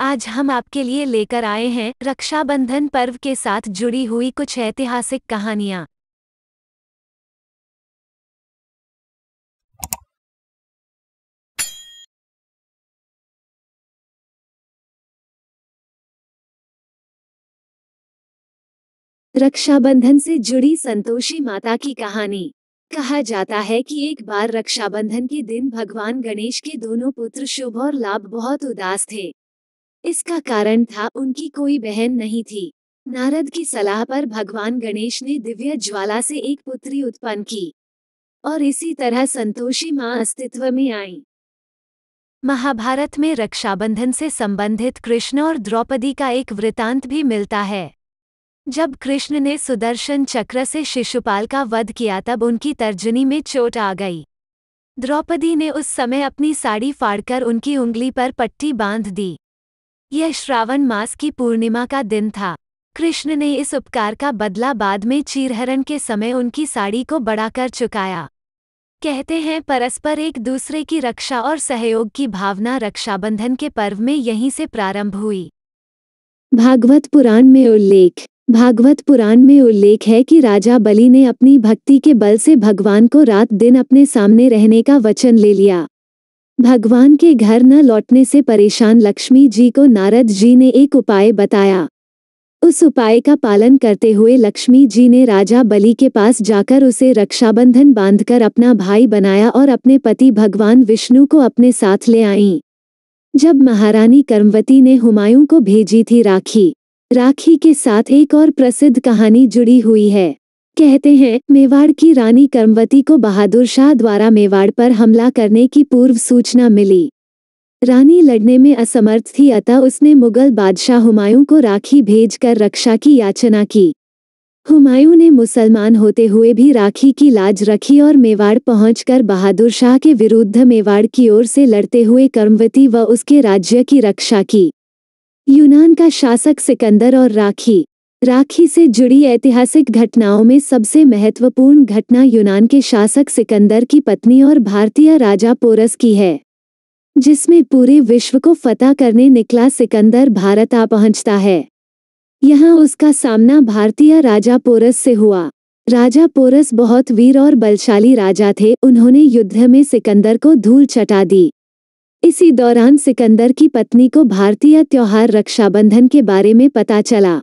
आज हम आपके लिए लेकर आए हैं रक्षाबंधन पर्व के साथ जुड़ी हुई कुछ ऐतिहासिक कहानियाँ। रक्षाबंधन से जुड़ी संतोषी माता की कहानी। कहा जाता है कि एक बार रक्षाबंधन के दिन भगवान गणेश के दोनों पुत्र शुभ और लाभ बहुत उदास थे। इसका कारण था उनकी कोई बहन नहीं थी। नारद की सलाह पर भगवान गणेश ने दिव्य ज्वाला से एक पुत्री उत्पन्न की और इसी तरह संतोषी माँ अस्तित्व में आई। महाभारत में रक्षाबंधन से संबंधित कृष्ण और द्रौपदी का एक वृतांत भी मिलता है। जब कृष्ण ने सुदर्शन चक्र से शिशुपाल का वध किया तब उनकी तर्जनी में चोट आ गई। द्रौपदी ने उस समय अपनी साड़ी फाड़कर उनकी उंगली पर पट्टी बांध दी। यह श्रावण मास की पूर्णिमा का दिन था। कृष्ण ने इस उपकार का बदला बाद में चीरहरण के समय उनकी साड़ी को बढ़ाकर चुकाया। कहते हैं परस्पर एक दूसरे की रक्षा और सहयोग की भावना रक्षाबंधन के पर्व में यहीं से प्रारंभ हुई। भागवत पुराण में उल्लेख है कि राजा बलि ने अपनी भक्ति के बल से भगवान को रात दिन अपने सामने रहने का वचन ले लिया। भगवान के घर न लौटने से परेशान लक्ष्मी जी को नारद जी ने एक उपाय बताया। उस उपाय का पालन करते हुए लक्ष्मी जी ने राजा बलि के पास जाकर उसे रक्षाबंधन बांधकर अपना भाई बनाया और अपने पति भगवान विष्णु को अपने साथ ले आईं। जब महारानी कर्मवती ने हुमायूं को भेजी थी राखी के साथ एक और प्रसिद्ध कहानी जुड़ी हुई है। कहते हैं मेवाड़ की रानी कर्मवती को बहादुर शाह द्वारा मेवाड़ पर हमला करने की पूर्व सूचना मिली। रानी लड़ने में असमर्थ थी, अतः उसने मुगल बादशाह हुमायूं को राखी भेजकर रक्षा की याचना की। हुमायूं ने मुसलमान होते हुए भी राखी की लाज रखी और मेवाड़ पहुंचकर बहादुर शाह के विरुद्ध मेवाड़ की ओर से लड़ते हुए कर्मवती व उसके राज्य की रक्षा की। यूनान का शासक सिकंदर और राखी से जुड़ी ऐतिहासिक घटनाओं में सबसे महत्वपूर्ण घटना यूनान के शासक सिकंदर की पत्नी और भारतीय राजा पोरस की है, जिसमें पूरे विश्व को फतह करने निकला सिकंदर भारत आ पहुंचता है। यहाँ उसका सामना भारतीय राजा पोरस से हुआ। राजा पोरस बहुत वीर और बलशाली राजा थे। उन्होंने युद्ध में सिकंदर को धूल चटा दी। इसी दौरान सिकंदर की पत्नी को भारतीय त्योहार रक्षाबंधन के बारे में पता चला।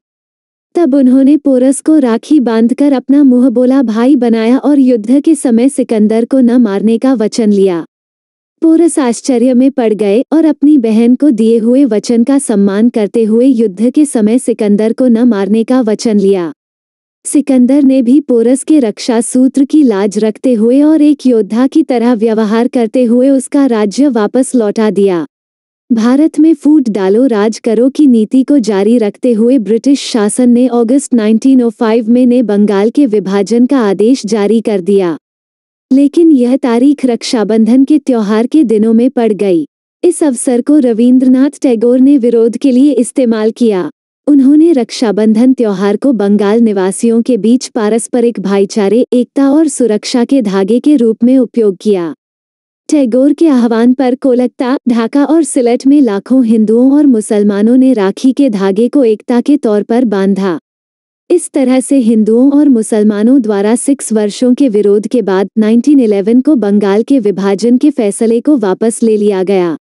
तब उन्होंने पोरस को राखी बांधकर अपना मुंह बोला भाई बनाया और युद्ध के समय सिकंदर को न मारने का वचन लिया। पोरस आश्चर्य में पड़ गए और अपनी बहन को दिए हुए वचन का सम्मान करते हुए युद्ध के समय सिकंदर को न मारने का वचन लिया। सिकंदर ने भी पोरस के रक्षा सूत्र की लाज रखते हुए और एक योद्धा की तरह व्यवहार करते हुए उसका राज्य वापस लौटा दिया। भारत में फूट डालो राज करो की नीति को जारी रखते हुए ब्रिटिश शासन ने अगस्त 1905 में ने बंगाल के विभाजन का आदेश जारी कर दिया। लेकिन यह तारीख रक्षाबंधन के त्योहार के दिनों में पड़ गई। इस अवसर को रविंद्रनाथ टैगोर ने विरोध के लिए इस्तेमाल किया। उन्होंने रक्षाबंधन त्योहार को बंगाल निवासियों के बीच पारस्परिक भाईचारे, एकता और सुरक्षा के धागे के रूप में उपयोग किया। टैगोर के आह्वान पर कोलकाता, ढाका और सिलट में लाखों हिंदुओं और मुसलमानों ने राखी के धागे को एकता के तौर पर बांधा। इस तरह से हिंदुओं और मुसलमानों द्वारा 6 वर्षों के विरोध के बाद 1911 को बंगाल के विभाजन के फैसले को वापस ले लिया गया।